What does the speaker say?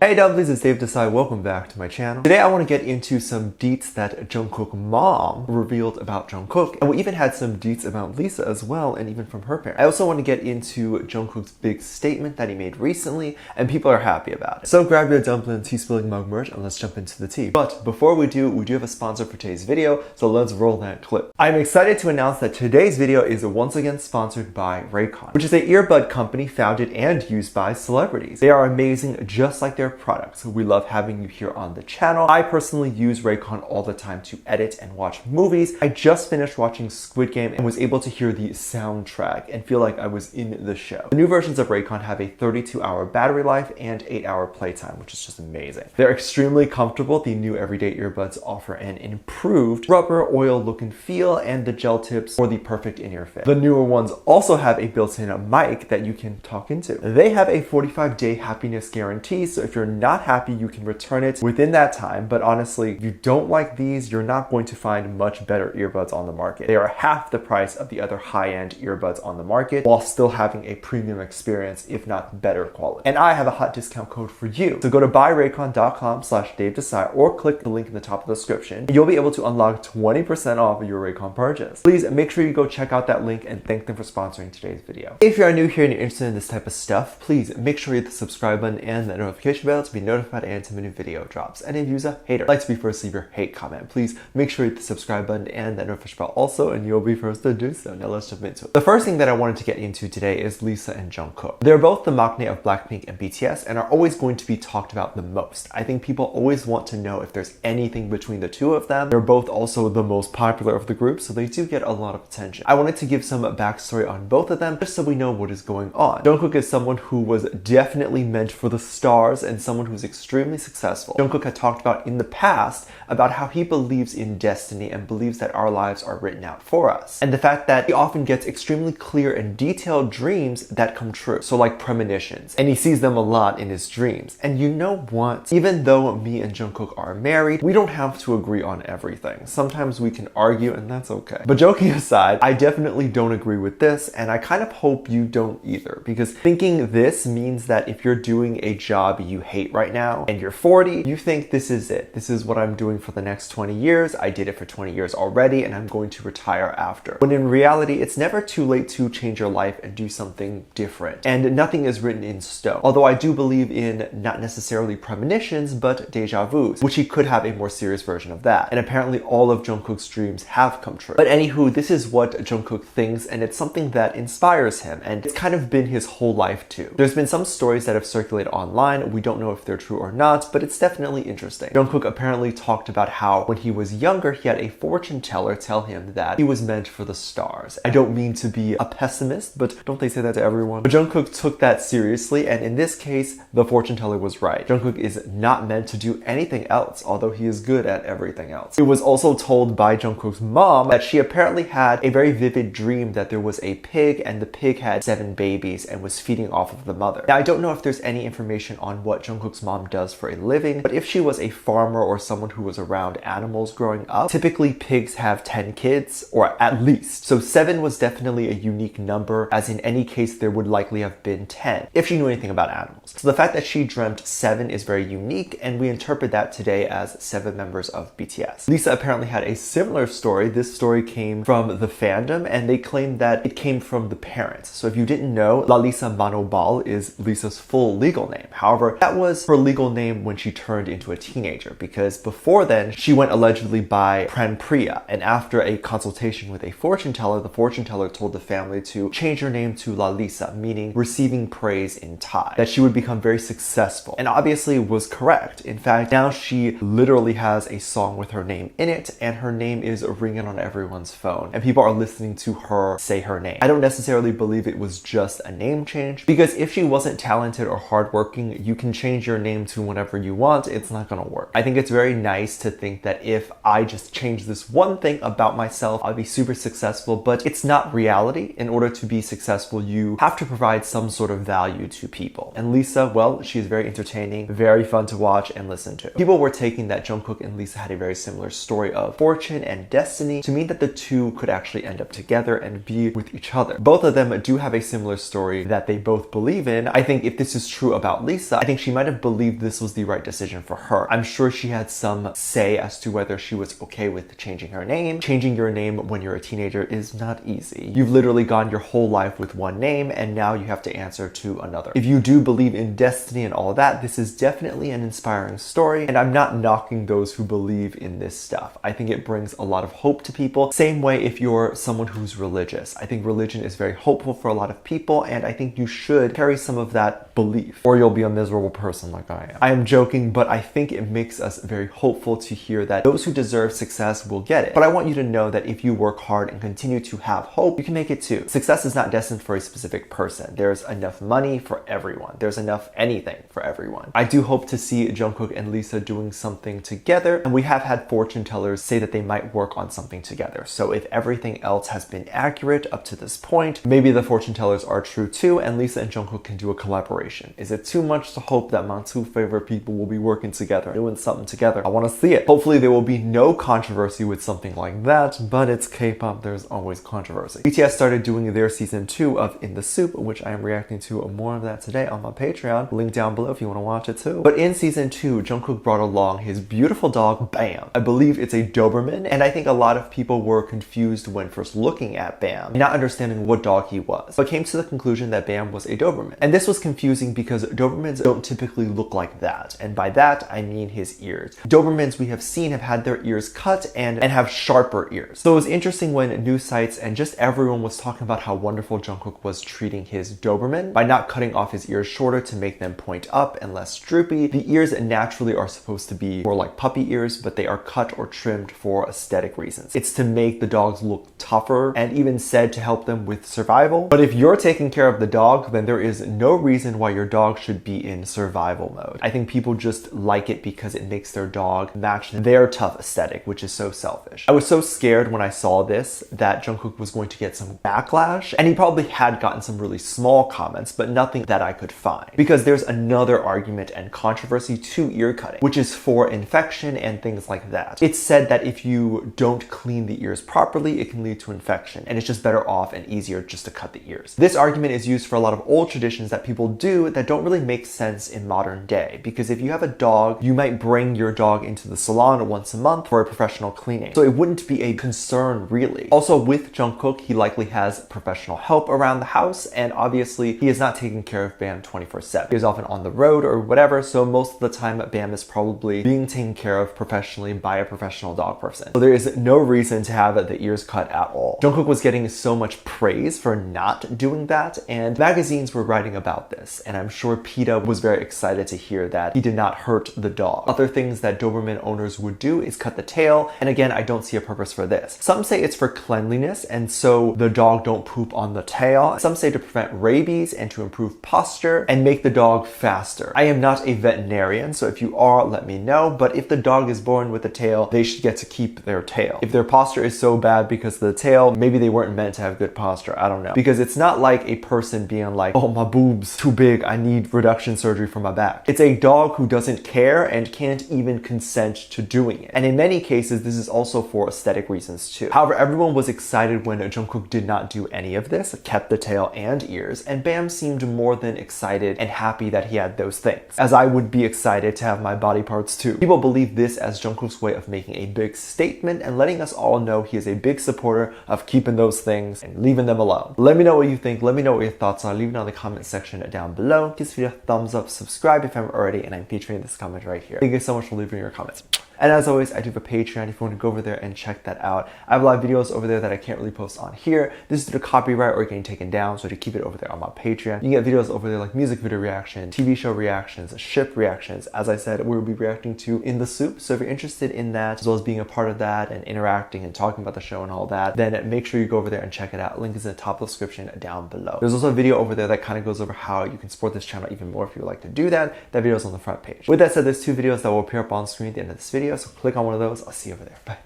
Hey Dumplies, it's Dave Desai. Welcome back to my channel. Today I want to get into some deets that Jungkook mom revealed about Jungkook, and we even had some deets about Lisa as well, and even from her parents. I also want to get into Jungkook's big statement that he made recently, and people are happy about it. So grab your dumpling tea spilling mug merch and let's jump into the tea. But before we do have a sponsor for today's video, so let's roll that clip. I'm excited to announce that today's video is once again sponsored by Raycon, which is an earbud company founded and used by celebrities. They are amazing just like their products. We love having you here on the channel. I personally use Raycon all the time to edit and watch movies. I just finished watching Squid Game and was able to hear the soundtrack and feel like I was in the show. The new versions of Raycon have a 32-hour battery life and 8-hour playtime, which is just amazing. They're extremely comfortable. The new everyday earbuds offer an improved rubber oil look and feel, and the gel tips for the perfect in-ear fit. The newer ones also have a built-in mic that you can talk into. They have a 45-day happiness guarantee, so if you're not happy, you can return it within that time. But honestly, if you don't like these, you're not going to find much better earbuds on the market. They are half the price of the other high-end earbuds on the market while still having a premium experience, if not better quality. And I have a hot discount code for you. So go to buyraycon.com/DaveDesai or click the link in the top of the description. You'll be able to unlock 20% off your Raycon purchase. Please make sure you go check out that link and thank them for sponsoring today's video. If you are new here and you're interested in this type of stuff, please make sure you hit the subscribe button and the notification bell to be notified anytime a new video drops. And if you're a hater, like to be first to leave your hate comment, please make sure you hit the subscribe button and that notification bell also, and you'll be first to do so. Now let's jump into it. The first thing that I wanted to get into today is Lisa and Jungkook. They're both the maknae of Blackpink and BTS and are always going to be talked about the most. I think people always want to know if there's anything between the two of them. They're both also the most popular of the group, so they do get a lot of attention. I wanted to give some backstory on both of them just so we know what is going on. Jungkook is someone who was definitely meant for the stars and someone who's extremely successful. Jungkook had talked about in the past about how he believes in destiny and believes that our lives are written out for us. And the fact that he often gets extremely clear and detailed dreams that come true. So like premonitions. And he sees them a lot in his dreams. And you know what? Even though me and Jungkook are married, we don't have to agree on everything. Sometimes we can argue and that's okay. But joking aside, I definitely don't agree with this, and I kind of hope you don't either, because thinking this means that if you're doing a job you hate right now and you're 40, you think this is it. This is what I'm doing for the next 20 years. I did it for 20 years already and I'm going to retire after. When in reality, it's never too late to change your life and do something different. And nothing is written in stone. Although I do believe in not necessarily premonitions, but deja vus, which he could have a more serious version of that. And apparently all of Jungkook's dreams have come true. But anywho, this is what Jungkook thinks, and it's something that inspires him, and it's kind of been his whole life too. There's been some stories that have circulated online. We don't know if they're true or not, but it's definitely interesting. Jungkook apparently talked about how when he was younger, he had a fortune teller tell him that he was meant for the stars. I don't mean to be a pessimist, but don't they say that to everyone? But Jungkook took that seriously, and in this case, the fortune teller was right. Jungkook is not meant to do anything else, although he is good at everything else. He was also told by Jungkook's mom that she apparently had a very vivid dream that there was a pig, and the pig had 7 babies and was feeding off of the mother. Now, I don't know if there's any information on what Jungkook's mom does for a living, but if she was a farmer or someone who was around animals growing up, typically pigs have 10 kids, or at least. So 7 was definitely a unique number, as in any case there would likely have been 10, if she knew anything about animals. So the fact that she dreamt 7 is very unique, and we interpret that today as 7 members of BTS. Lisa apparently had a similar story. This story came from the fandom, and they claimed that it came from the parents. So if you didn't know, Lalisa Manobal is Lisa's full legal name. However, that was her legal name when she turned into a teenager, because before then, she went allegedly by Pranpriya, and after a consultation with a fortune teller, the fortune teller told the family to change her name to Lalisa, meaning receiving praise in Thai, that she would become very successful, and obviously was correct. In fact, now she literally has a song with her name in it, and her name is ringing on everyone's phone, and people are listening to her say her name. I don't necessarily believe it was just a name change, because if she wasn't talented or hardworking, you can change your name to whatever you want. It's not gonna work. I think it's very nice to think that if I just change this one thing about myself, I'll be super successful, but it's not reality. In order to be successful, you have to provide some sort of value to people. And Lisa, well, she's very entertaining, very fun to watch and listen to. People were taking that Jungkook and Lisa had a very similar story of fortune and destiny to mean that the two could actually end up together and be with each other. Both of them do have a similar story that they both believe in. I think if this is true about Lisa, I think she she might have believed this was the right decision for her. I'm sure she had some say as to whether she was okay with changing her name. Changing your name when you're a teenager is not easy. You've literally gone your whole life with one name and now you have to answer to another. If you do believe in destiny and all that, this is definitely an inspiring story, and I'm not knocking those who believe in this stuff. I think it brings a lot of hope to people. Same way if you're someone who's religious. I think religion is very hopeful for a lot of people, and I think you should carry some of that belief, or you'll be a miserable person like I am. I am joking, but I think it makes us very hopeful to hear that those who deserve success will get it. But I want you to know that if you work hard and continue to have hope, you can make it too. Success is not destined for a specific person. There's enough money for everyone. There's enough anything for everyone. I do hope to see Jungkook and Lisa doing something together, and we have had fortune tellers say that they might work on something together. So if everything else has been accurate up to this point, maybe the fortune tellers are true too, and Lisa and Jungkook can do a collaboration. Is it too much to hope that my two favorite people will be working together, doing something together? I want to see it. Hopefully there will be no controversy with something like that, but it's K-pop, there's always controversy. BTS started doing their season 2 of In the Soop, which I am reacting to more of that today on my Patreon. Link down below if you want to watch it too. But in season 2, Jungkook brought along his beautiful dog, Bam. I believe it's a Doberman, and I think a lot of people were confused when first looking at Bam, not understanding what dog he was, but came to the conclusion that Bam was a Doberman. And this was confusing because Dobermans don't typically look like that, and by that I mean his ears. Dobermans we have seen have had their ears cut and have sharper ears. So it was interesting when news sites and just everyone was talking about how wonderful Jungkook was treating his Doberman by not cutting off his ears shorter to make them point up and less droopy. The ears naturally are supposed to be more like puppy ears, but they are cut or trimmed for aesthetic reasons. It's to make the dogs look tougher and even said to help them with survival. But if you're taking care of the dog, then there is no reason why your dog should be in survival mode. I think people just like it because it makes their dog match their tough aesthetic, which is so selfish. I was so scared when I saw this that Jungkook was going to get some backlash, and he probably had gotten some really small comments, but nothing that I could find. Because there's another argument and controversy to ear cutting, which is for infection and things like that. It's said that if you don't clean the ears properly, it can lead to infection, and it's just better off and easier just to cut the ears. This argument is used for a lot of old traditions that people do that don't really make sense in modern day, because if you have a dog, you might bring your dog into the salon once a month for a professional cleaning. So it wouldn't be a concern really. Also with Jungkook, he likely has professional help around the house, and obviously he is not taking care of Bam 24/7. He is often on the road or whatever, so most of the time Bam is probably being taken care of professionally by a professional dog person. So there is no reason to have the ears cut at all. Jungkook was getting so much praise for not doing that, and magazines were writing about this, and I'm sure PETA was very excited to hear that he did not hurt the dog. Other things that Doberman owners would do is cut the tail, and again, I don't see a purpose for this. Some say it's for cleanliness, and so the dog don't poop on the tail. Some say to prevent rabies and to improve posture and make the dog faster. I am not a veterinarian, so if you are, let me know, but if the dog is born with a tail, they should get to keep their tail. If their posture is so bad because of the tail, maybe they weren't meant to have good posture, I don't know. Because it's not like a person being like, oh, my boob's too big, I need reduction surgery for my back. It's a dog who doesn't care and can't even consent to doing it. And in many cases, this is also for aesthetic reasons too. However, everyone was excited when Jungkook did not do any of this, kept the tail and ears, and Bam seemed more than excited and happy that he had those things, as I would be excited to have my body parts too. People believe this as Jungkook's way of making a big statement and letting us all know he is a big supporter of keeping those things and leaving them alone. Let me know what you think. Let me know what your thoughts are. Leave it in the comment section down below. Give this video a thumbs up, subscribe if you haven't already, and I'm featuring this comment right here. Thank you so much for leaving your comments. And as always, I do have a Patreon if you want to go over there and check that out. I have a lot of videos over there that I can't really post on here. This is due to copyright or getting taken down, so to keep it over there on my Patreon. You can get videos over there like music video reactions, TV show reactions, ship reactions. As I said, we will be reacting to In the Soop, so if you're interested in that, as well as being a part of that and interacting and talking about the show and all that, then make sure you go over there and check it out. Link is in the top of the description down below. There's also a video over there that kind of goes over how you can support this channel even more if you would like to do that. That video is on the front page. With that said, there's 2 videos that will appear up on screen at the end of this video, so click on one of those. I'll see you over there. Bye.